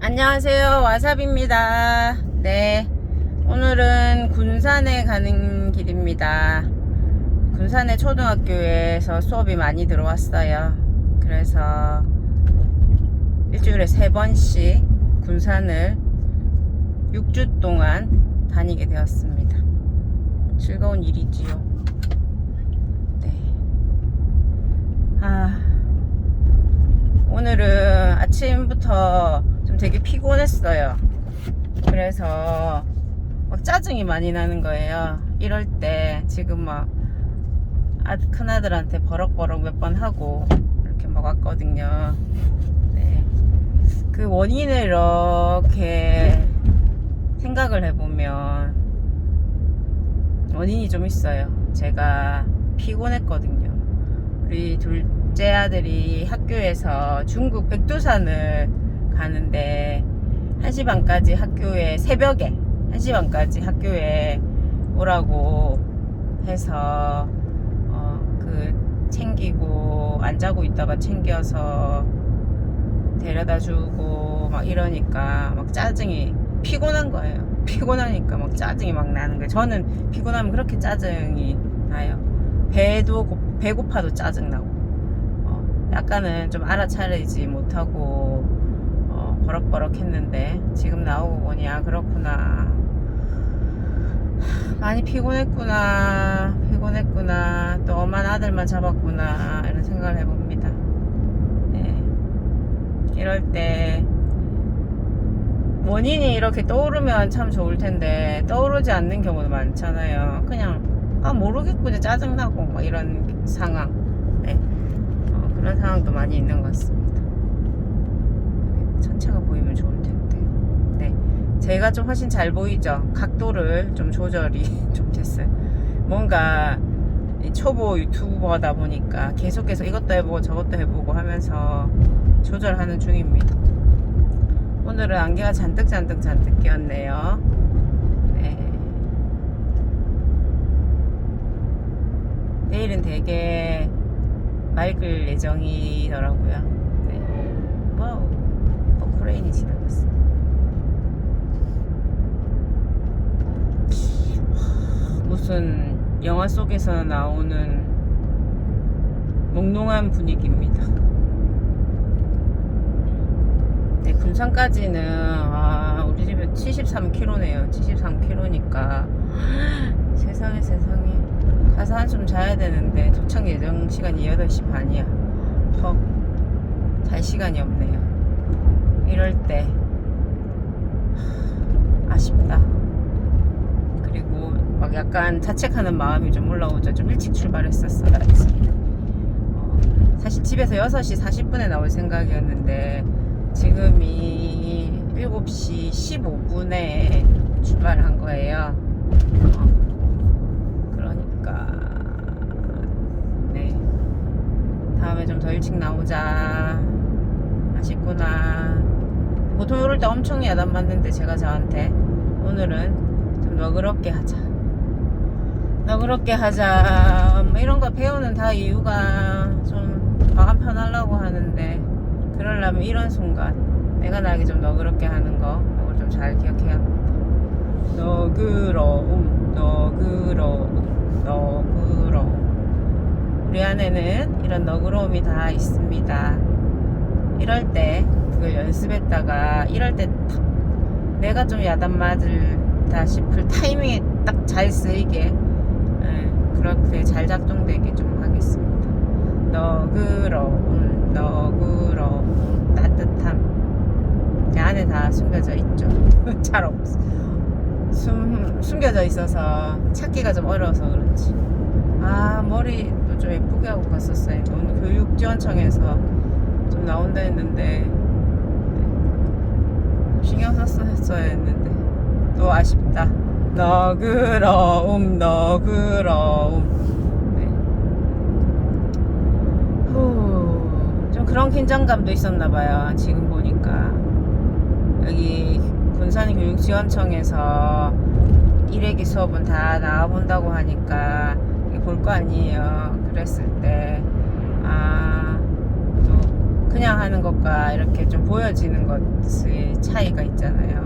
안녕하세요, 와삽입니다. 네, 오늘은 군산에 가는 길입니다. 군산의 초등학교에서 수업이 많이 들어왔어요. 그래서 일주일에 3번씩 군산을 6주 동안 다니게 되었습니다. 즐거운 일이지요. 네. 오늘은 아침부터 좀 되게 피곤했어요. 그래서 막 짜증이 많이 나는 거예요. 이럴 때 지금 막 큰아들한테 버럭버럭 몇 번 하고 이렇게 막 왔거든요. 네. 그 원인을 이렇게 생각을 해보면 원인이 좀 있어요. 제가 피곤했거든요. 우리 둘째 아들이 학교에서 중국 백두산을 가는데 1시 반까지 학교에, 새벽에 1시 반까지 학교에 오라고 해서 챙기고 안 자고 있다가 챙겨서 데려다 주고 막 이러니까 막 짜증이, 피곤한 거예요. 피곤하니까 막 짜증이 막 나는 거예요. 저는 피곤하면 그렇게 짜증이 나요. 배고파도 짜증나고, 약간은 좀 알아차리지 못하고 버럭버럭 했는데 지금 나오고 보니 그렇구나, 많이 피곤했구나, 또 엄한 아들만 잡았구나, 이런 생각을 해봅니다. 네. 이럴 때 원인이 이렇게 떠오르면 참 좋을 텐데 떠오르지 않는 경우도 많잖아요. 그냥 모르겠고 짜증나고 막 이런 상황. 네. 그런 상황도 많이 있는 것 같습니다. 전체가 보이면 좋을 텐데. 네. 제가 좀 훨씬 잘 보이죠? 각도를 좀 조절이 좀 됐어요. 뭔가 초보 유튜버다 보니까 계속해서 이것도 해보고 저것도 해보고 하면서 조절하는 중입니다. 오늘은 안개가 잔뜩 끼었네요. 네. 내일은 되게 맑을 예정이더라고요. 네. 와우, 포크레인이 지나갔어. 무슨 영화 속에서 나오는 몽롱한 분위기입니다. 네, 군산까지는 우리 집에 73km네요. 73km니까 세상에 가서 한숨 자야 되는데 도착 예정 시간이 8시 반이야. 잘 시간이 없네요. 이럴 때 아쉽다. 그리고 막 약간 자책하는 마음이 좀 올라오죠. 좀 일찍 출발했었어야 했습니다. 사실 집에서 6시 40분에 나올 생각이었는데 지금이 7시 15분에 출발한 거예요. 그러니까 네, 다음에 좀 더 일찍 나오자. 아쉽구나. 보통 이럴 때 엄청 야단 맞는데 제가 저한테 오늘은 좀 너그럽게 하자, 뭐 이런 거 배우는 다 이유가 좀 마음 편하려고 하는데, 그러려면 이런 순간 내가 나에게 좀 너그럽게 하는 거, 이걸 좀 잘 기억해야 합니다. 너그러움. 우리 안에는 이런 너그러움이 다 있습니다. 이럴 때 그걸 연습했다가 이럴 때 내가 좀 야단 맞을다 싶을 타이밍에 딱 잘 쓰이게, 그렇게 잘 작동되게 좀 하겠습니다. 너그러움, 따뜻함. 내 안에 다 숨겨져 있죠. 잘 숨겨져 있어서 찾기가 좀 어려워서 그렇지. 머리도 좀 예쁘게 하고 갔었어요. 오늘 교육지원청에서 좀 나온다 했는데 신경 썼어야 했는데 또 아쉽다. 너그러움. 네. 좀 그런 긴장감도 있었나봐요. 지금 보니까 여기 군산교육지원청에서 일회기 수업은 다 나와본다고 하니까 볼 거 아니에요. 그랬을 때 또 그냥 하는 것과 이렇게 좀 보여지는 것이 차이가 있잖아요.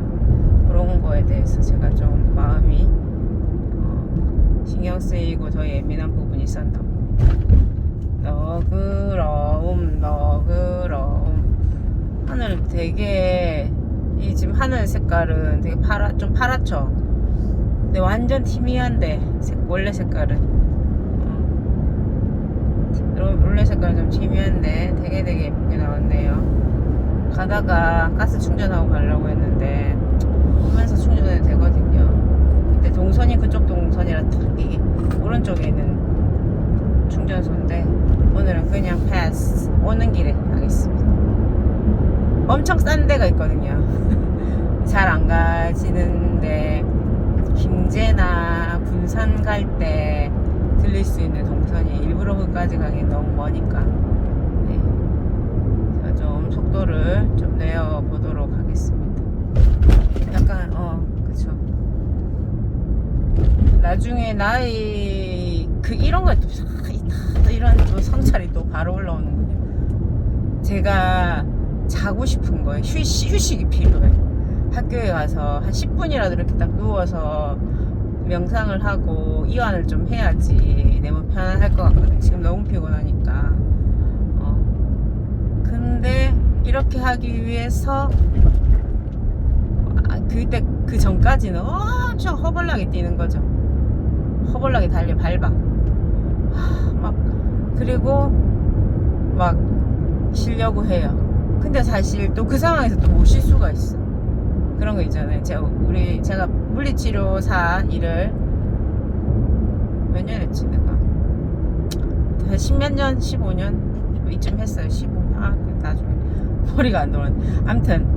그런 거에 대해서 제가 좀 마음이 신경 쓰이고 더 예민한 부분이 있었나 봅니다. 너그러움. 하늘 되게 지금 하늘 색깔은 되게 좀 파랗죠. 근데 완전 희미한데 원래 색깔은 원래 색깔은 좀 희미한데 되게 예쁘게 나왔네요. 가다가 가스 충전하고 가려고 했는데 하면서 충전이 되거든요. 근데 동선이 그쪽 동선이라 이게 오른쪽에 있는 충전소인데 오늘은 그냥 패스 오는 길에 하겠습니다. 엄청 싼 데가 있거든요. 잘 안 가지는데 김제나 군산 갈 때 들릴 수 있는 동선이 일부러 그까지 가긴 너무 머니까 네. 제가 좀 속도를 좀 내어보도록 하겠습니다. 약간 그쵸. 나중에 나이 이런 거에 또 이런 또 성찰이 또 바로 올라오는군요. 제가 자고 싶은 거예요. 휴식이 필요해. 학교에 가서 한 10분이라도 이렇게 딱 누워서 명상을 하고 이완을 좀 해야지 내 몸 편안할 것 같거든요. 지금 너무 피곤하니까. 근데 이렇게 하기 위해서 그때 그 전까지는 엄청 허벌나게 뛰는 거죠. 허벌나게 밟아. 막 그리고 막 쉬려고 해요. 근데 사실 또 그 상황에서 또 못 쉴 수가 있어. 그런 거 있잖아요. 제가 물리치료사 일을 몇 년 했지 내가? 10몇 년? 15년? 이쯤 했어요. 15년. 나중에 머리가 안 돌아. 아무튼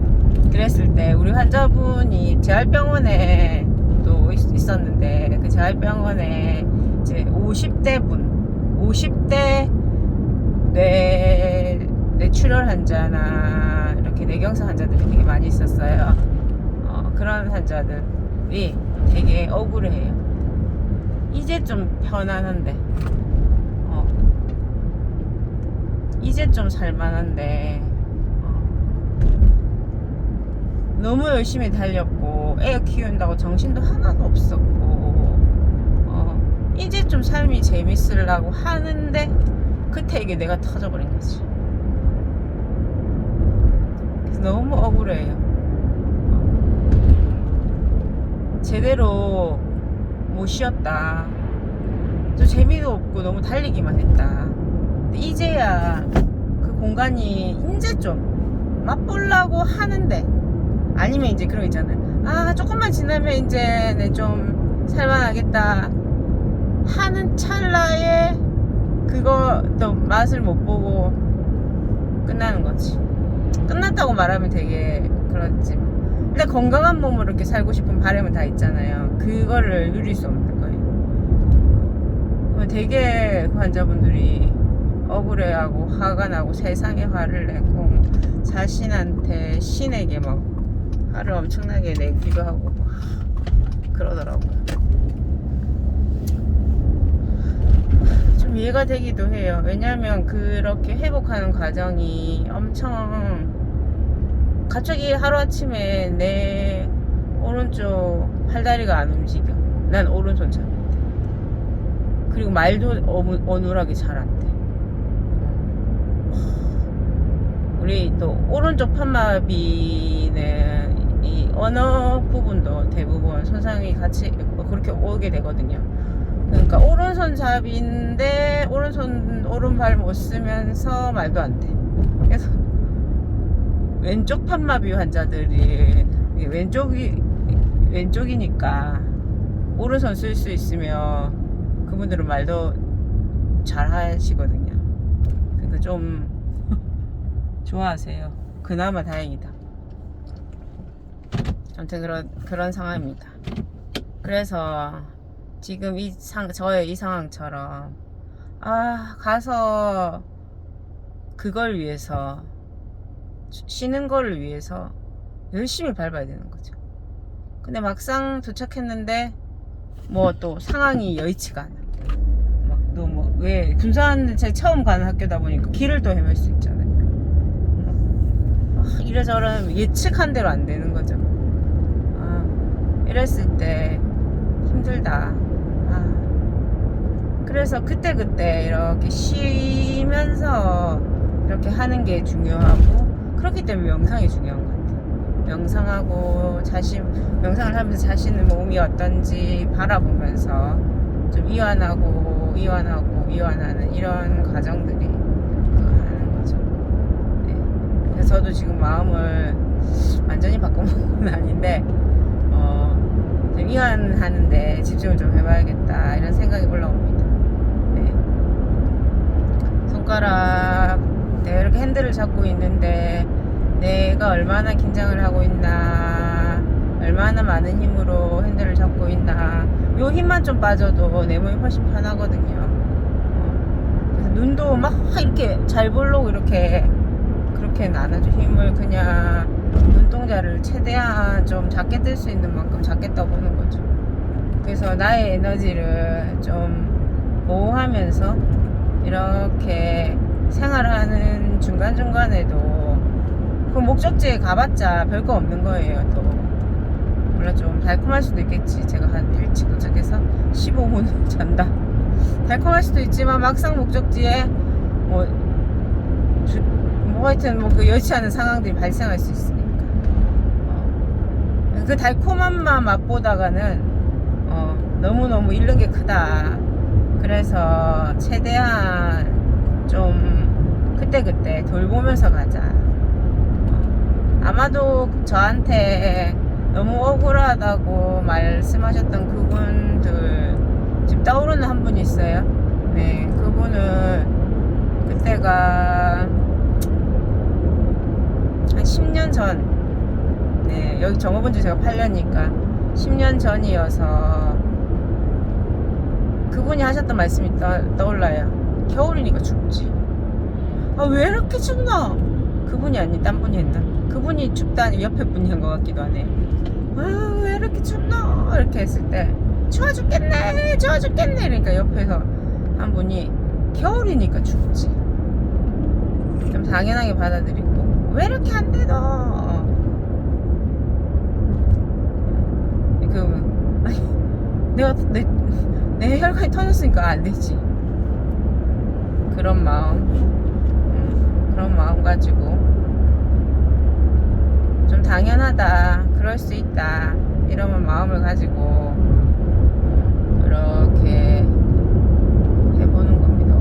그랬을 때 우리 환자분이 재활병원에 또 있었는데 그 재활병원에 이제 50대 뇌출혈 환자나 이렇게 뇌경색 환자들이 되게 많이 있었어요. 그런 환자들이 되게 억울해요. 이제 좀 편안한데, 이제 좀 살만한데, 너무 열심히 달렸고, 애 키운다고 정신도 하나도 없었고, 이제 좀 삶이 재밌으려고 하는데, 그때 이게 내가 터져버린 거지. 그래서 너무 억울해요. 제대로 못 쉬었다. 좀 재미도 없고 너무 달리기만 했다. 근데 이제야 그 공간이 이제 좀 맛보려고 하는데, 아니면 이제 그런 거 있잖아요. 조금만 지나면 이제 내 좀 살만하겠다 하는 찰나에 그것도 맛을 못 보고 끝나는 거지. 끝났다고 말하면 되게 그렇지. 근데 건강한 몸으로 이렇게 살고 싶은 바람은 다 있잖아요. 그거를 누릴 수 없는 거예요. 되게 그 환자분들이 억울해하고 화가 나고 세상에 화를 내고 자신한테 신에게 막 화를 엄청나게 내기도 하고 그러더라고요. 좀 이해가 되기도 해요. 왜냐면 그렇게 회복하는 과정이 엄청 갑자기 하루아침에 내 오른쪽 팔다리가 안 움직여. 난 오른손잡인데. 그리고 말도 어눌하게 잘 안 돼. 우리 또 오른쪽 판마비는 이 언어 부분도 대부분 손상이 같이 그렇게 오게 되거든요. 그러니까 오른손잡이인데 오른발 못 쓰면서 말도 안 돼. 그래서 왼쪽 판마비 환자들이 왼쪽이니까 오른손 쓸 수 있으면 그분들은 말도 잘 하시거든요. 그러니까 좀 좋아하세요. 그나마 다행이다. 아무튼 그런 상황입니다. 그래서 지금 저의 이 상황처럼 가서 그걸 위해서 쉬는 거를 위해서 열심히 밟아야 되는 거죠. 근데 막상 도착했는데 뭐 또 상황이 여의치가 않아. 막 또 뭐 왜 군산 제가 처음 가는 학교다 보니까 길을 또 헤맬 수 있잖아요. 이래저래 예측한 대로 안 되는 이랬을 때 힘들다. 그래서 그때그때 이렇게 쉬면서 이렇게 하는 게 중요하고, 그렇기 때문에 명상이 중요한 것 같아요. 명상을 하면서 자신의 몸이 어떤지 바라보면서 좀 이완하는 이런 과정들이 하는 거죠. 네. 그래서 저도 지금 마음을 완전히 바꿔먹은 건 아닌데, 좀 이완하는데 집중을 좀 해봐야겠다 이런 생각이 올라옵니다. 네. 손가락 내가 이렇게 핸들을 잡고 있는데 내가 얼마나 긴장을 하고 있나, 얼마나 많은 힘으로 핸들을 잡고 있나, 요 힘만 좀 빠져도 내 몸이 훨씬 편하거든요. 그래서 눈도 막 이렇게 잘 보려고 그렇게는 안 하죠. 힘을 그냥 눈동자를 최대한 좀 작게 뜰 수 있는 만큼 작게 떠보는 거죠. 그래서 나의 에너지를 좀 보호하면서 이렇게 생활하는 중간중간에도 그 목적지에 가봤자 별거 없는 거예요. 또 물론 좀 달콤할 수도 있겠지. 제가 한 일찍 도착해서 15분 잔다. 달콤할 수도 있지만 막상 목적지에 뭐 하여튼 그 여의치 않은 상황들이 발생할 수 있으니까 그 달콤함만 맛보다가는 너무너무 잃는 게 크다. 그래서 최대한 좀 그때그때 돌보면서 가자. 아마도 저한테 너무 억울하다고 말씀하셨던 그분들 지금 떠오르는 한 분 있어요. 네, 그분은 그때가 한 10년 전, 네, 여기 정해본 지 제가 8년이니까 10년 전이어서 그분이 하셨던 말씀이 떠올라요. 겨울이니까 춥지. 왜 이렇게 춥나? 그분이 아닌 딴 분이 했나? 그분이 춥다니 옆에 분이 한 것 같기도 하네. 왜 이렇게 춥나? 이렇게 했을 때 추워 죽겠네 그러니까 옆에서 한 분이 겨울이니까 춥지. 좀 당연하게 받아들이고, 왜 이렇게 안 돼 너? 내가 내 혈관이 터졌으니까 안 되지. 그런 마음 가지고 좀 당연하다, 그럴 수 있다 이런 마음을 가지고 이렇게 해보는 겁니다.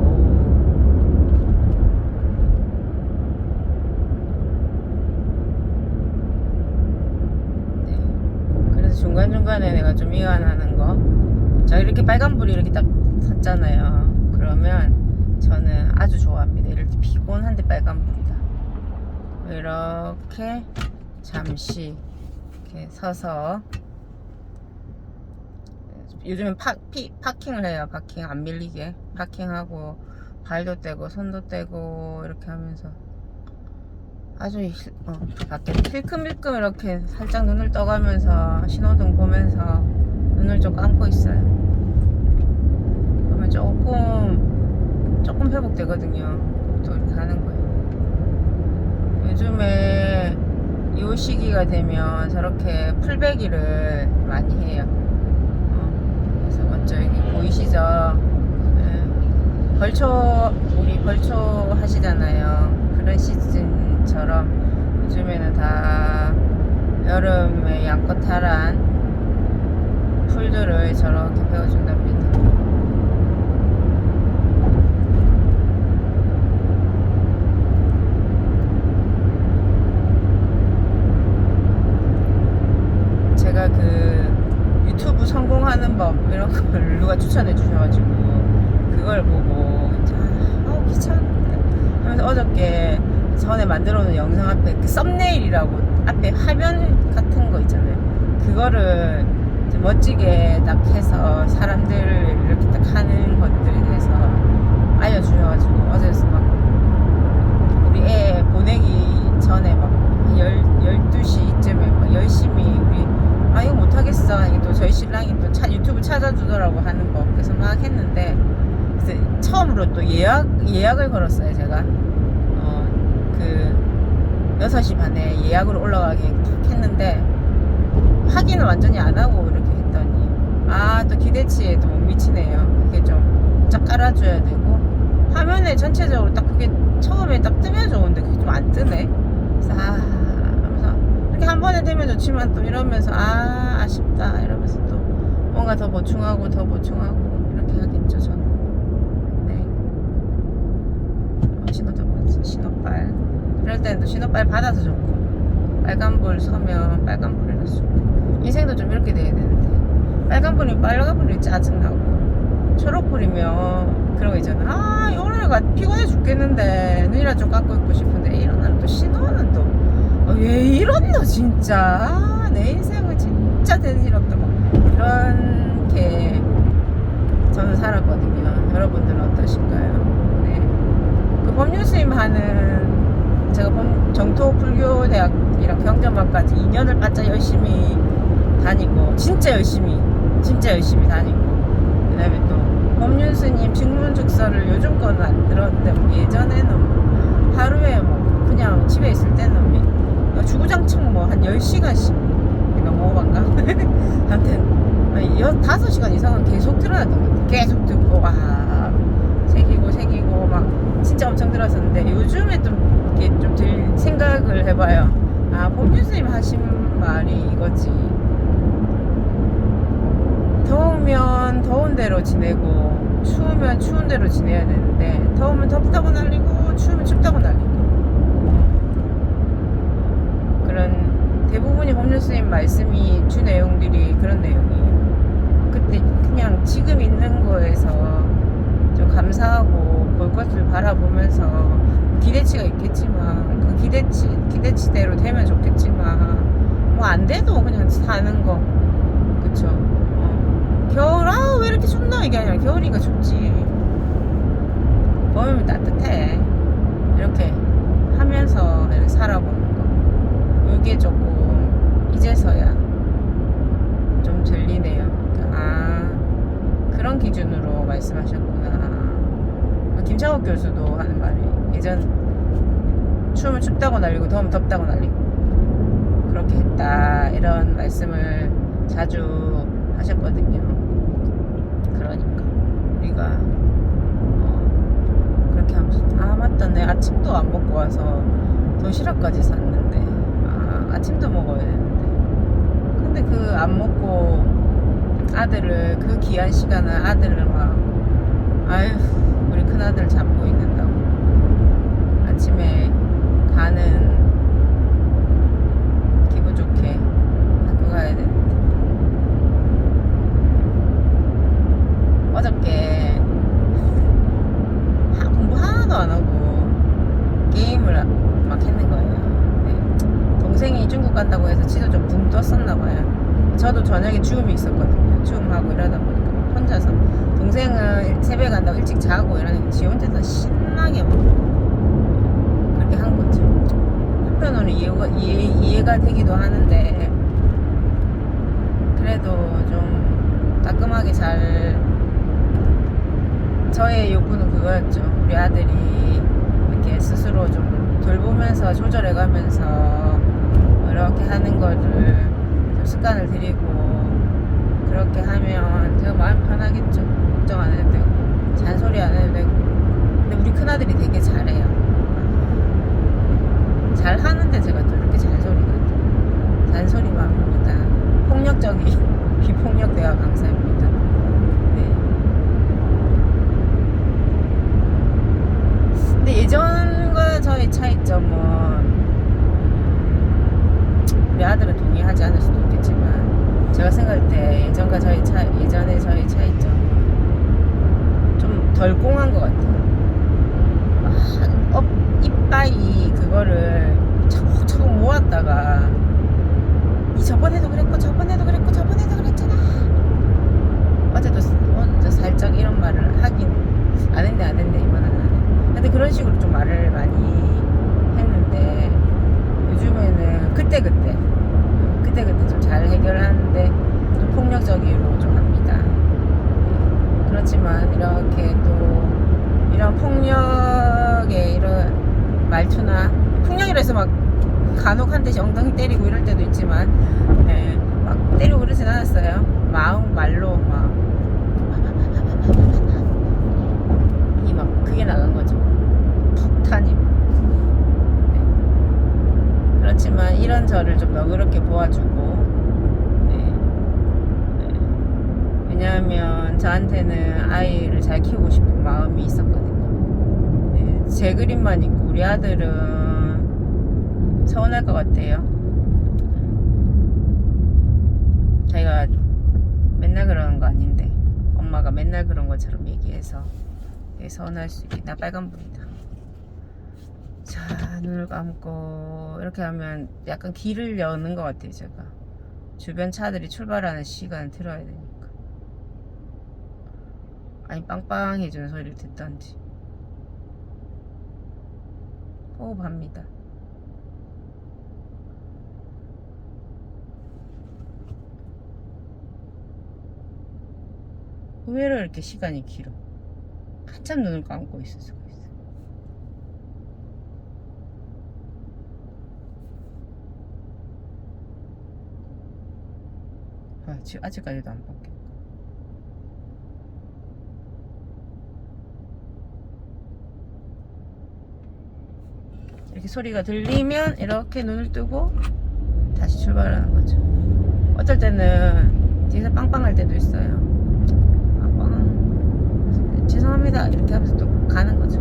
네. 그래서 중간중간에 내가 좀 이완하는 거. 자, 이렇게 빨간불이 이렇게 딱 탔잖아요. 그러면 저는 아주 좋아합니다. 이럴 때 피곤한데 빨간불이다. 이렇게 잠시 이렇게 서서, 요즘엔 파킹을 해요. 파킹 안 밀리게 파킹하고 발도 떼고 손도 떼고 이렇게 하면서 아주 밖에 힐끔힐끔 이렇게 살짝 눈을 떠가면서 신호등 보면서 눈을 좀 감고 있어요. 그러면 조금 회복되거든요. 또 이렇게 하는 거예요. 요즘에 이 시기가 되면 저렇게 풀베기를 많이 해요. 그래서 먼저 여기 보이시죠? 네. 우리 벌초 하시잖아요. 그런 시즌처럼 요즘에는 다 여름에 양껏하란 풀들을 저렇게 베어준답니다. 제가 그 유튜브 성공하는 법 이런 걸 누가 추천해 주셔가지고 그걸 보고 귀찮은데 하면서 어저께 전에 만들어 놓은 영상 앞에 그 썸네일이라고 앞에 화면 같은 거 있잖아요. 그거를 좀 멋지게 딱 해서 사람들을 이렇게 딱 하는 것들에 대해서 알려주셔가지고 어제 막 우리 애 보내기 전에 막 12시쯤에 막 열심히 우리 이거 못하겠어. 이게 또 저희 신랑이 또 유튜브 찾아주더라고 하는 법. 그래서 막 했는데, 그래서 처음으로 또 예약을 걸었어요. 제가 그 6시 반에 예약으로 올라가게 탁 했는데 확인을 완전히 안 하고 이렇게 했더니 또 기대치에 또 못 미치네요. 그게 좀 쫙 깔아줘야 되고 화면에 전체적으로 딱 그게 처음에 딱 뜨면 좋은데 그게 좀 안 뜨네. 그래서 하면서 이렇게 한 번에 되면 좋지만 또 이러면서 아쉽다 이러면서 또 뭔가 더 보충하고 이렇게 하겠죠 저는. 네. 신호빨 이럴 때는 또 신호빨 받아서 좋고 빨간불 서면 빨간불이라 쓰고 인생도 좀 이렇게 돼야 되는데 빨간불이 짜증나고 초록불이면 그런 거 있잖아. 오늘가 피곤해 죽겠는데 눈이라 좀 감고 있고 싶은데 일어나면 또 신호는 또 왜 이렇노 진짜. 내 인생은 진짜 되는 일 없다 뭐 이렇게 저는 살았거든요. 여러분들은 어떠신가요? 네. 그 법률스님 하는 제가 정토불교대학이랑 경전반까지 2년을 바짝 열심히 다니고 진짜 열심히 다니고 그 다음에 또 법륜스님 증문즉서를 요즘 거는 안 들었는데 뭐 예전에는 하루에 뭐 그냥 집에 있을 때는 주구장창 뭐 한 10시간씩 너무 오반가? 아무튼 5시간 이상은 계속 들어놨던 것 같아요. 계속 듣고 새기고 막 진짜 엄청 들었었는데 요즘에 좀 이렇게 좀 생각을 해봐요. 법륜스님 하신 말이 이거지. 더우면 더운 대로 지내고 추우면 추운 대로 지내야 되는데 더우면 덥다고 날리고 추우면 춥다고 날리고 그런 대부분이 법률스님 말씀이 주 내용들이 그런 내용이에요. 그때 그냥 지금 있는 거에서 좀 감사하고 볼 것을 바라보면서 기대치가 있겠지만 그 기대치대로 되면 좋겠지만 뭐 안 돼도 그냥 사는 거 그쵸. 겨울 왜 이렇게 춥나 이게 아니라 겨울이니까 춥지. 봄이면 따뜻해. 이렇게 하면서 이렇게 살아보는 거 이게 조금 이제서야 좀 들리네요. 그런 기준으로 말씀하셨구나. 김창욱 교수도 하는 말이 예전 추우면 춥다고 날리고 더우면 덥다고 날리고 그렇게 했다 이런 말씀을 자주 하셨거든요. 그러니까 우리가 그렇게 하면서 맞다 내 아침도 안 먹고 와서 도시락까지 샀는데 아침도 먹어야 되는데 근데 그 안 먹고 아들을 그 귀한 시간을 아들을 막 우리 큰아들 잡고 있는다고 아침에 가는 기분 좋게 학교 가야 되는데 어저께 공부 하나도 안 하고 게임을 막 했는 거예요. 네. 동생이 중국 간다고 해서 치도 좀 붕 떴었나 봐요. 저도 저녁에 주음이 있었거든요. 주음하고 이러다 보니까 혼자서 동생은 새벽에 간다고 일찍 자고 이러니까 지 혼자서 신나게 막 그렇게 한 거죠. 한편으로는 이해가 되기도 하는데 그래도 좀 따끔하게 잘 저의 욕구는 그거였죠. 우리 아들이 이렇게 스스로 좀 돌보면서 조절해가면서 이렇게 하는 거를 좀 습관을 들이고 그렇게 하면 제가 마음 편하겠죠. 걱정 안 해도 되고 잔소리 안 해도 되고. 근데 우리 큰아들이 되게 잘해요. 잘하는데 제가 또 이렇게 잔소리만 합니다. 폭력적인 비폭력 대화 강사입니다. 네. 근데 예전과 저의 차이점은 우리 아들은 동의하지 않을 수도 있겠지만 제가 생각할 때 예전에 저희 차이점은 좀 덜 꽁한 것 같아요. 이빠이 그거를 차곡차곡 모았다가 저번에도 그랬잖아. 어제도 살짝 이런 말을 하긴 안 했네 이번에는 안 해. 근데 그런 식으로 좀 말을 많이 했는데 요즘에는 그때 좀 잘 해결하는데 좀 폭력적으로 좀 합니다. 네. 그렇지만 이렇게 또 이런 폭력의 이런 말투나 폭력이라 해서 막 간혹 한 대씩 엉덩이 때리고 이럴 때도 있지만 막 너그럽게 보아주고, 네. 네. 왜냐하면 저한테는 아이를 잘 키우고 싶은 마음이 있었거든요. 네. 제 그림만 있고 우리 아들은 서운할 것 같아요. 자기가 맨날 그러는 거 아닌데 엄마가 맨날 그런 것처럼 얘기해서 되게 서운할 수 있겠다. 빨간불이다. 자, 눈을 감고 이렇게 하면 약간 길을 여는 것 같아요. 제가 주변 차들이 출발하는 시간을 들어야 되니까. 아니, 빵빵해지는 소리를 듣던지. 호흡합니다. 의외로 이렇게 시간이 길어. 한참 눈을 감고 있을 수가 있어. 지금 아직까지도 안 바뀌어. 이렇게 소리가 들리면 이렇게 눈을 뜨고 다시 출발하는 거죠. 어떨 때는 뒤에서 빵빵할 때도 있어요. 빵빵, 죄송합니다 이렇게 하면서 또 가는 거죠.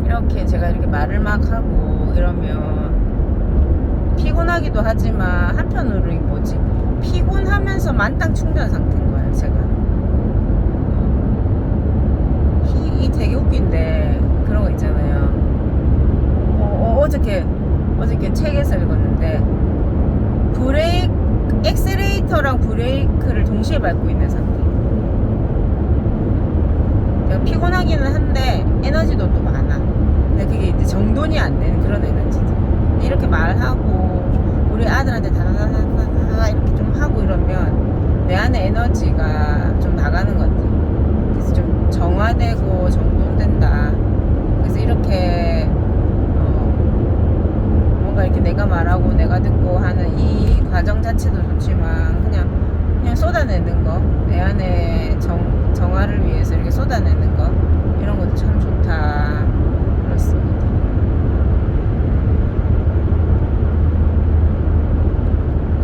이렇게 제가 이렇게 말을 막 하고 이러면 피곤하기도 하지만 한편으로 뭐지, 피곤하면서 만땅 충전 상태인 거예요. 제가 이 되게 웃긴데 그런 거 있잖아요. 어저께 책에서 읽었는데 엑셀레이터랑 브레이크를 동시에 밟고 있는 상태. 내가 피곤하기는 한데 에너지도 또 많아. 근데 그게 이제 정돈이 안 되는 그런 에너지들. 이렇게 말하고 우리 아들한테 다다다다다 이렇게 좀 하고 이러면 내 안에 에너지가 좀 나가는 것 같아. 그래서 좀 정화되고 정돈된다. 그래서 이렇게 뭔가 이렇게 내가 말하고 내가 듣고 하는 이 과정 자체도 좋지만 그냥 쏟아내는 거, 내 안에 정화를 위해서 이렇게 쏟아내는 거, 이런 것도 참 좋다. 그렇습니다.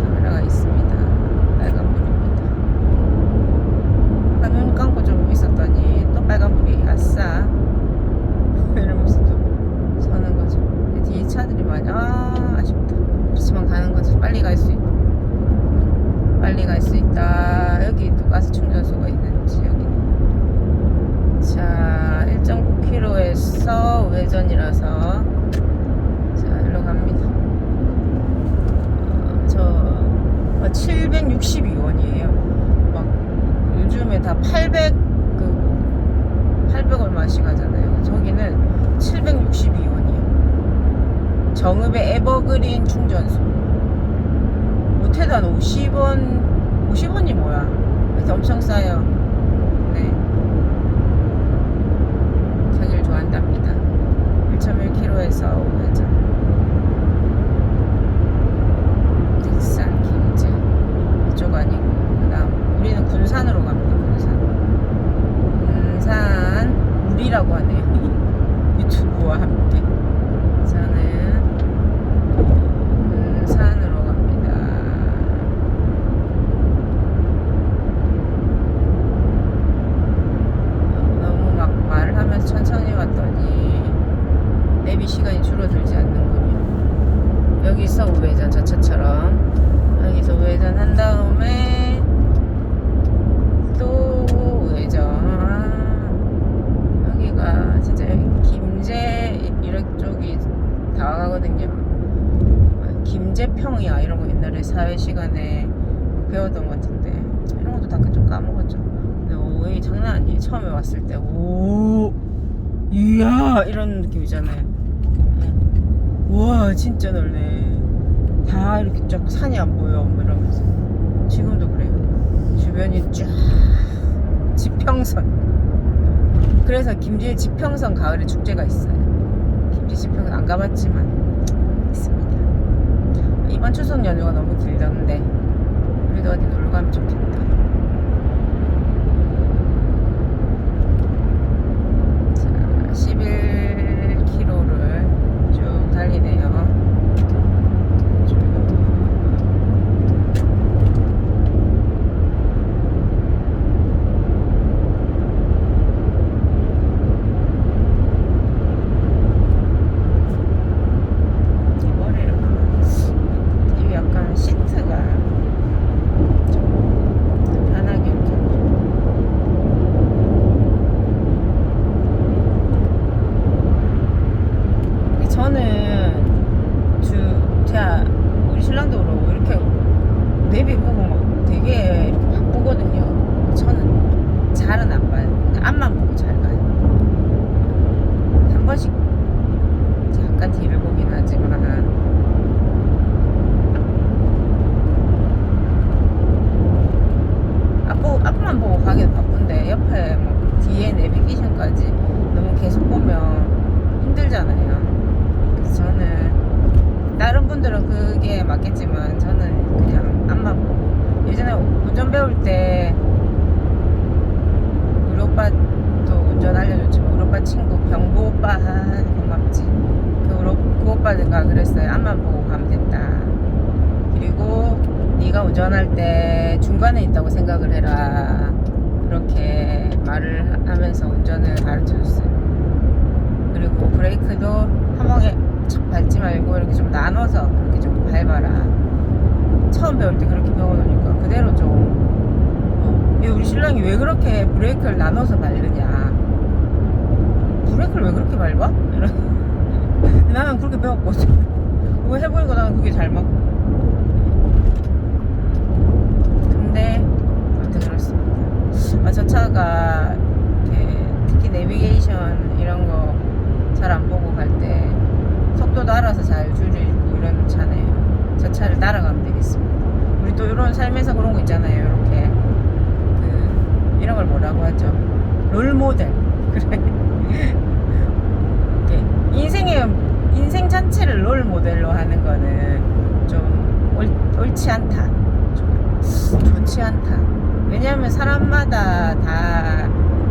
카메라가 있습니다. 빨간불입니다. 아까 눈 감고 좀 있었더니 또 빨간불이 아싸 이러면서 또 서는 거죠. 뒤에 차들이 많이 아쉽다. 그렇지만 가는 거죠. 빨리 갈 수 있다. 빨리 갈 수 있다. 여기 또 가스 충전소가 있는 지역이네. 자, 1.9km에서 우회전이라서 자, 일로 갑니다. 저 762원이에요. 막 요즘에 다 800 얼마씩 하잖아요. 저기는 762원이에요. 정읍의 에버그린 충전소. 못해도 한 50원이 뭐야. 그래서 엄청 싸요. 네. 가길 좋아한답니다. 1.1km에서 우회전. 뒷산, 김제. 이쪽 아니고. 그 다음, 우리는 군산으로 갑니다. 군산. 우리라고 하네요. 유튜브와 함께. 저는 군산으로 갑니다. 너무 막 말을 하면서 천천히 왔더니 내비 시간이 줄어들지 않는군요. 여기서 우회전, 저 차처럼 여기서 우회전 한 다음에 또 우회전. 여기가 진짜 김제 이쪽이 다가가거든요. 김제평이야 이런 거 옛날에 사회 시간에 배웠던 것 같은데 이런 것도 다 좀 까먹었죠. 근데 오이 장난 아니에요. 처음에 왔을 때 오 이야 이런 느낌이잖아요. 우와 진짜 넓네. 다 이렇게 쫙 산이 안 보여 뭐 이러면서. 지금도 그래요. 주변이 쫙 지평선. 그래서 김제 지평선 가을에 축제가 있어요. 김제 지평선 안 가봤지만 있습니다. 이번 추석 연휴가 너무 길던데 우리도 어디 놀러 가면 좋겠다. 자, 저는 제가 우리 신랑도 그러고 이렇게 내비 보고 막 되게 이렇게 바쁘거든요. 저는 잘은 안 봐요. 그냥 앞만 보고 잘 가요. 한 번씩 약간 뒤를 보긴 하지만 앞만 보고 가기도 바쁜데 옆에 뭐 뒤에 내비게이션까지 너무 계속 보면 힘들잖아요. 그래서 저는 다른 분들은 그게 맞겠지만 저는 그냥 앞만 보고 예전에 운전 배울 때 우리 오빠도 운전 알려줬지만 우리 오빠 친구 병보 오빠 고맙지. 그 오빠가 그랬어요. 앞만 보고 가면 된다. 그리고 네가 운전할 때 중간에 있다고 생각을 해라. 그렇게 말을 하면서 운전을 가르쳐줬어요. 그리고 브레이크도 한 방에 착 밟지 말고 이렇게 좀 나눠서 이렇게 좀 밟아라. 처음 배울 때 그렇게 배워놓으니까 그대로 좀 우리 신랑이 왜 그렇게 브레이크를 나눠서 밟느냐. 브레이크를 왜 그렇게 밟아? 나는 그렇게 배웠거든. 그거 해보니까 나는 그게 잘 맞고. 근데 아무튼 그렇습니다. 저 차가 이렇게 특히 내비게이션 이런 거 잘 안 보고 갈 때 속도도 알아서 잘 줄이고 이런 차네요. 저 차를 따라가면 되겠습니다. 우리 또 이런 삶에서 그런 거 있잖아요. 이렇게 이런 걸 뭐라고 하죠? 롤 모델. 그래. 인생 전체를 롤 모델로 하는 거는 좀 옳지 않다. 좋지 않다. 왜냐하면 사람마다 다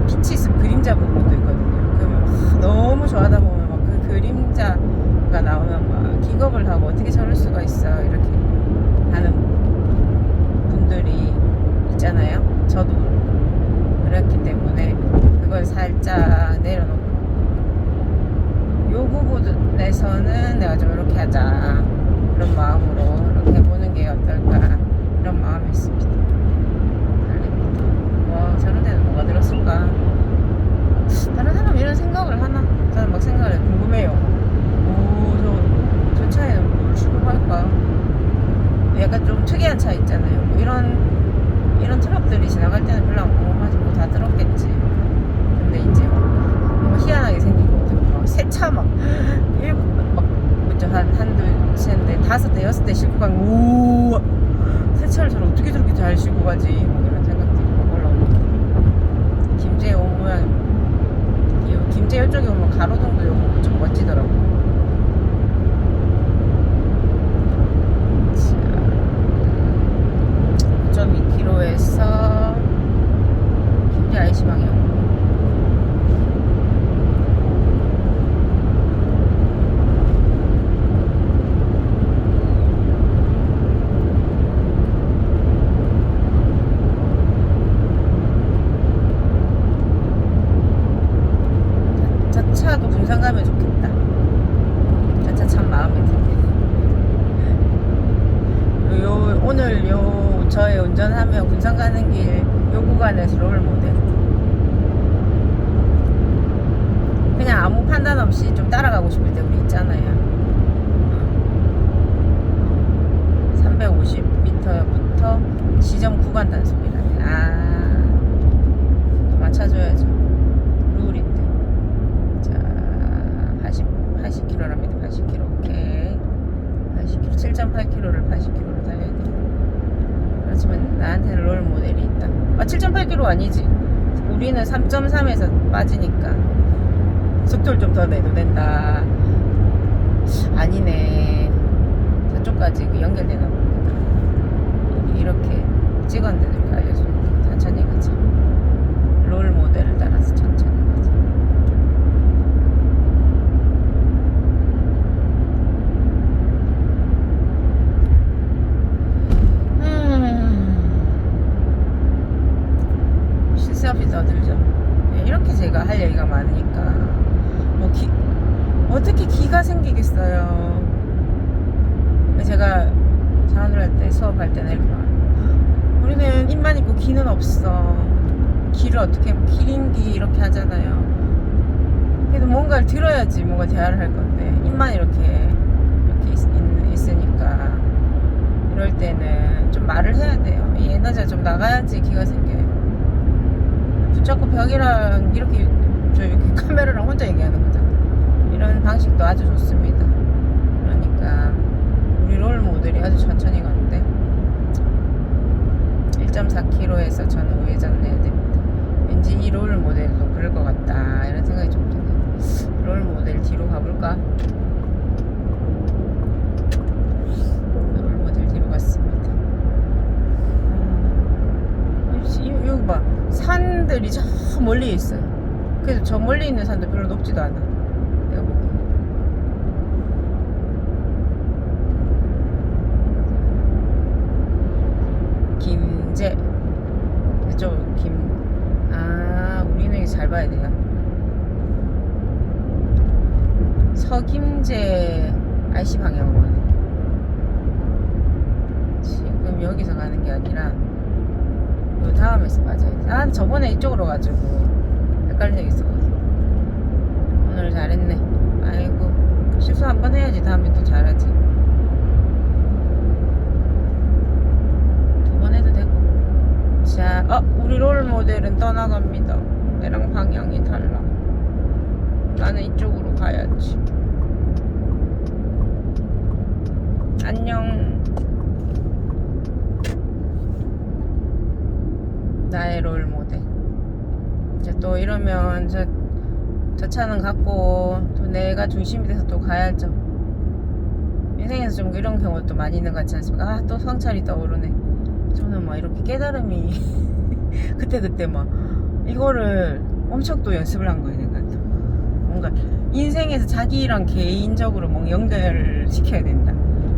빛이 있으면 그림자 부분도 있거든요. 그러면 너무 좋아하다 보면 막 그 그림자가 나오면 막 기겁을 하고 어떻게 저럴 수가 있어 이렇게 하는 분들이 있잖아요. 저도 그렇기 때문에 그걸 살짝 내려놓고 요 부분에서는 내가 좀 이렇게 하자 그런 마음으로 이렇게 해보는 게 어떨까 이런 마음이 있습니다. 달립니다. 와 저런 데는 뭐가 들었을까? 다른 사람 이런 생각을 하나? 저는 막 생각을 궁금해요. 저 차에는 뭘 수급할까? 약간 좀 특이한 차 있잖아요. 뭐 이런 트럭들이 지나갈 때는 별로 안 궁금하지. 뭐 다 들었겠지. 근데 이제 뭐 희한하게 생긴 것들 새 차 막 한둘 셋넷 다섯 대 여섯 대 싣고 가면 우와 새 차를 저를 어떻게 저렇게 잘 싣고 가지 뭐 이런 생각들이 막 올라오고 김제 온 모양 김제 이쪽에 오면 가로등도 요거 좀 멋지더라고. 자 9.2km에서 김제 IC 방향 차도 군산 가면 좋겠다. 저 차 참 마음에 드네. 오늘 저의 운전하며 군산 가는 길 요 구간에서 롤 모델. 그냥 아무 판단 없이 좀 따라가고 싶을 때 우리 있잖아요. 350m부터 지점 구간 단속이라네. 또 맞춰줘야죠. 룰인데. 자, 80km랍니다. 80km. 오케이. 80km. 7.8km를 80km로 달려야 돼. 그렇지만 나한테는 롤 모델이 있다. 7.8km 아니지. 우리는 3.3에서 빠지니까 속도를 좀 더 내도 된다. 아니네. 저쪽까지 연결되나 봅니다. 여기 이렇게 찍었는데 이렇게 알려주니까 천천히 가자. 롤 모델을 따라서 천천히 가자. 실수없이 떠들죠. 이렇게 제가 할 얘기가 많으니까 뭐 어떻게 기가 생기겠어요. 제가 전화를 할 때 수업할 때는 이렇게 말해요. 우리는 입만 있고 기는 없어. 기를 어떻게 기린기 이렇게 하잖아요. 그래도 뭔가를 들어야지 뭔가 대화를 할 건데 선생님만 이렇게 있으니까 이럴 때는 좀 말을 해야 돼요. 이 에너지가 좀 나가야지 기가 생겨요. 붙잡고 벽이랑 이렇게 카메라랑 혼자 얘기하는 거잖아. 이런 방식도 아주 좋습니다. 그러니까 우리 롤 모델이 아주 천천히 가는데 1.4km에서 저는 우회전을 해야 됩니다. 왠지 이 롤 모델도 그럴 것 같다 이런 생각이 좀 드네요. 롤 모델 뒤로 가볼까? 롤 모델 뒤로 갔습니다. 여기 봐, 산들이 저 멀리 있어요. 그래서 저 멀리 있는 산도 별로 높지도 않아. 내가 보기에. 김제 이쪽 우리는 여기 잘 봐야 돼요. 서김제 IC 방향으로 가네. 지금 여기서 가는 게 아니라 요 다음에서 맞아야 돼. 저번에 이쪽으로 가지고 헷갈린 적 있었거든. 오늘 잘했네. 아이고, 실수 한번 해야지 다음에 또 잘하지. 두 번 해도 되고. 자, 우리 롤 모델은 떠나갑니다. 내랑 방향이 달라. 나는 이쪽으로 가야지. 안녕. 나의 롤 모델. 이제 또 이러면 저 차는 갖고 또 내가 중심이 돼서 또 가야죠. 인생에서 좀 이런 경우도 많이 있는 것 같지 않습니까? 또 성찰이 떠오르네. 저는 막 이렇게 깨달음이 그때 막 이거를 엄청 또 연습을 한 거예요. 내가 뭔가 인생에서 자기랑 개인적으로 뭔가 연결을 시켜야 된다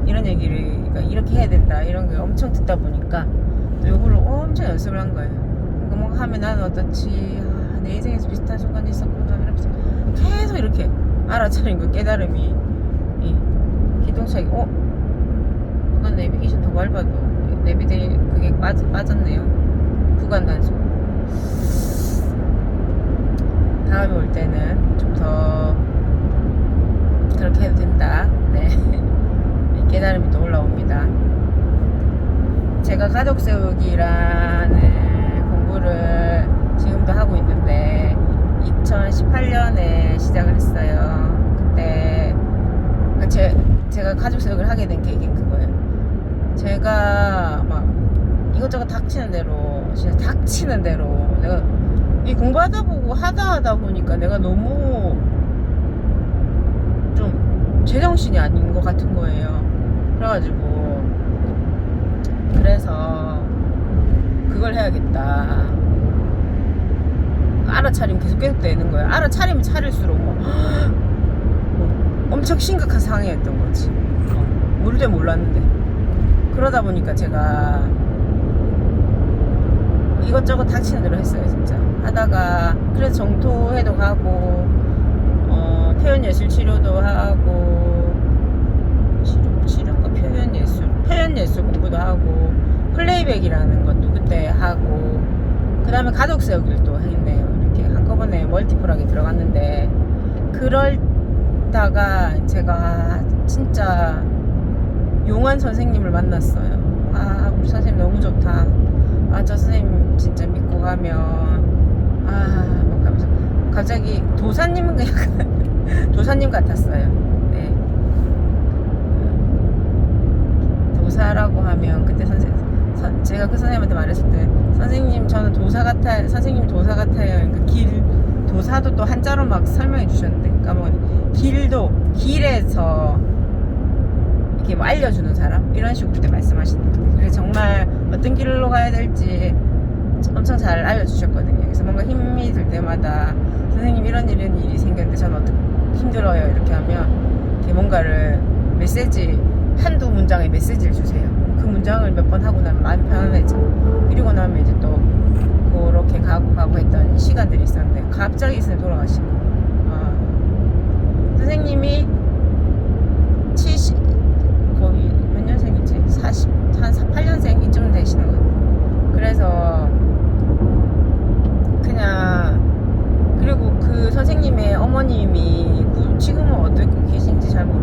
이런 얘기를, 그러니까 이렇게 해야 된다 이런 게 엄청 듣다 보니까 또 요거를 엄청 연습을 한 거예요. 그러니까 뭔가 하면 나는 어떻지, 내 인생에서 비슷한 순간이 있었구나 이러면서 계속 이렇게 알아차린 그 깨달음이 이 기동차기 약간 내비게이션 더 밟아도 내비게이션 그게 빠졌네요. 구간 단속. 다음에 올 때는 좀 더 그렇게 해도 된다. 네. 깨달음이 또 올라옵니다. 제가 가족 세우기라는 공부를 지금도 하고 있는데 2018년에 시작을 했어요. 그때 제가 가족 세우기를 하게 된 계기는 그거예요. 제가 막 이것저것 닥치는 대로, 진짜 닥치는 대로 내가 이 공부하다 보니까 내가 너무 좀 제정신이 아닌 것 같은 거예요. 그래서 그걸 해야겠다. 알아차리면 계속 되는 거예요. 알아차리면 차릴수록 뭐 엄청 심각한 상황이었던 거지. 모를 때 몰랐는데. 그러다 보니까 제가 이것저것 닥치는 대로 했어요. 진짜 하다가 그래서 정토회도 가고 표현예술 치료도 하고 치료가 표현예술 공부도 하고 플레이백이라는 것도 그때 하고 그 다음에 가족 세우기를 또 했네요. 이렇게 한꺼번에 멀티플하게 들어갔는데 그러다가 제가 진짜 용한 선생님을 만났어요. 우리 선생님 너무 좋다. 저 선생님 진짜 믿고 가면 막 하면서 갑자기 도사님은 약간 도사님 같았어요. 네. 도사라고 하면 그때 제가 그 선생님한테 말했을 때 선생님 저는 도사 같아요. 선생님이 도사 같아요. 그러니까 도사도 또 한자로 막 설명해 주셨는데 까먹었네. 길에서 이렇게 뭐 알려주는 사람 이런 식으로 그때 말씀하시는데 그래서 정말 어떤 길로 가야 될지 엄청 잘 알려주셨거든요. 그래서 뭔가 힘이 들 때마다 선생님 이런 일이 생겼는데 저는 어떻게 힘들어요 이렇게 하면 이렇게 뭔가를 메시지 한두 문장의 메시지를 주세요. 그 문장을 몇 번 하고 나면 마음이 편안해져. 그리고 나면 이제 또 그렇게 가고 했던 시간들이 있었는데 갑자기 선생님 돌아가시고 선생님이 70 거의 몇 년생이지? 한 8년생 이쯤 되시는 거예요. 그래서 그냥 그리고 그 선생님의 어머님이 지금은 어떻게 계신지 잘 모르겠어요.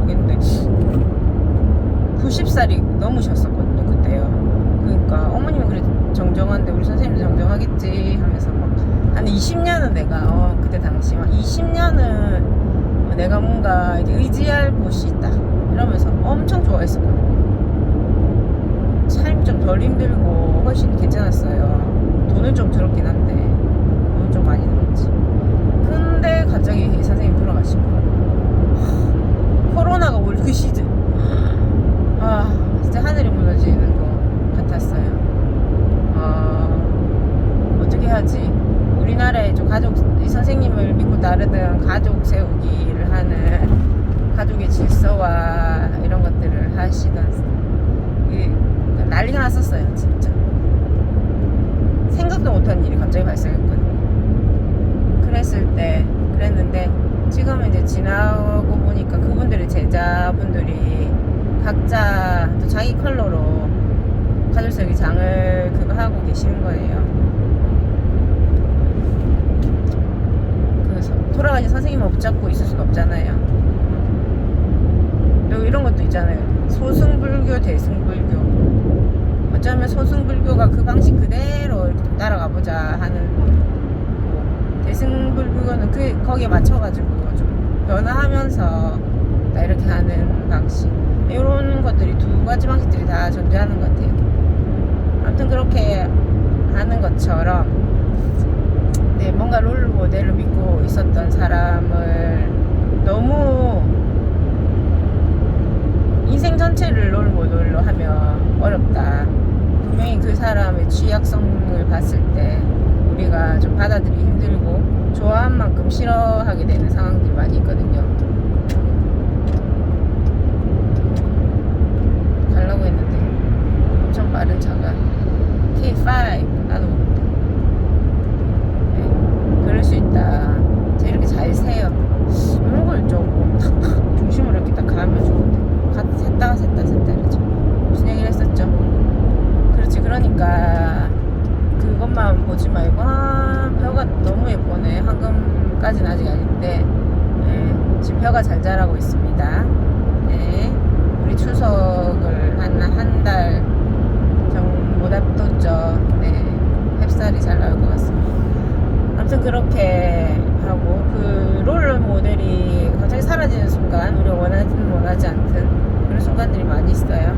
60살이 넘으셨었거든요 그때요. 그러니까 어머님은 그래 정정한데 우리 선생님도 정정하겠지 하면서 막 한 20년은 내가 그때 당시 막 20년은 내가 뭔가 이렇게 의지할 곳이 있다 이러면서 엄청 좋아했었거든요. 삶이 좀 덜 힘들고 훨씬 괜찮았어요. 돈은 좀 들었긴 한데 돈은 좀 많이 들었지. 근데 갑자기 선생님 돌아가신 거예요. 코로나가 올 그 시즌 진짜 하늘이 무너지는 것 같았어요. 어떻게 하지? 우리나라에 좀 이 선생님을 믿고 따르던 가족 세우기를 하는 가족의 질서와 이런 것들을 하시던 난리가 났었어요 진짜. 생각도 못한 일이 갑자기 발생했거든요. 그랬는데 지금은 이제 지나고 보니까 그분들의 제자분들이 각자 또 자기 컬러로 가족세우기 장을 그거 하고 계시는 거예요. 돌아가신 선생님을 붙잡고 있을 수는 없잖아요. 또 이런 것도 있잖아요. 소승불교, 대승불교. 어쩌면 소승불교가 그 방식 그대로 이렇게 따라가 보자 하는 거고, 대승불교는 거기에 맞춰가지고 좀 변화하면서 이렇게 하는 방식. 이런 것들이 두 가지 방식들이 다 존재하는 것 같아요. 아무튼 그렇게 하는 것처럼 뭔가 롤 모델로 믿고 있었던 사람을 너무 인생 전체를 롤 모델로 하면 어렵다. 분명히 그 사람의 취약성을 봤을 때 우리가 좀 받아들이기 힘들고 좋아한 만큼 싫어하게 되는 상황들이 많이 있거든요. 가려고 했는데 엄청 빠른 차가 K5 나도 모른다. 그럴 수 있다. 제가 이렇게 잘 세요. 이런 걸 좀 중심으로 이렇게 딱 가면 좋은데 샜다가 이러죠. 무슨 얘기를 했었죠? 그렇지. 그러니까 그것만 보지 말고 벼가 너무 예쁘네. 황금까지는 아직 아닌데 지금 벼가 잘 자라고 있습니다. 우리 추석을 한 달 못 앞뒀죠. 햅쌀이 잘 나올 것 같습니다. 아무튼 그렇게 하고 그 롤 모델이 갑자기 사라지는 순간 우리가 원하지 않던 그런 순간들이 많이 있어요.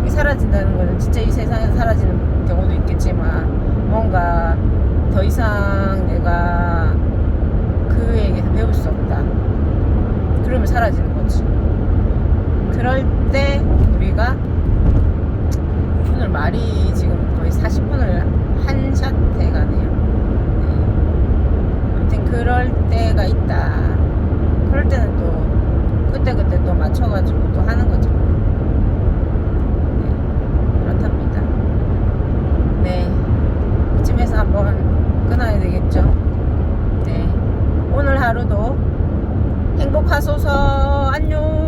사라진다는 거는 진짜 이 세상에서 사라지는 경우도 있겠지만 뭔가 더 이상 내가 그에게서 배울 수 없다 그러면 사라지는 거지. 그럴 때 우리가 오늘 말이 지금 거의 40분을 한 샷 돼가네요. 그럴 때가 있다. 그럴 때는 또 그때 또 맞춰가지고 또 하는 거죠. 그렇답니다. 이쯤에서 한번 끊어야 되겠죠. 오늘 하루도 행복하소서. 안녕.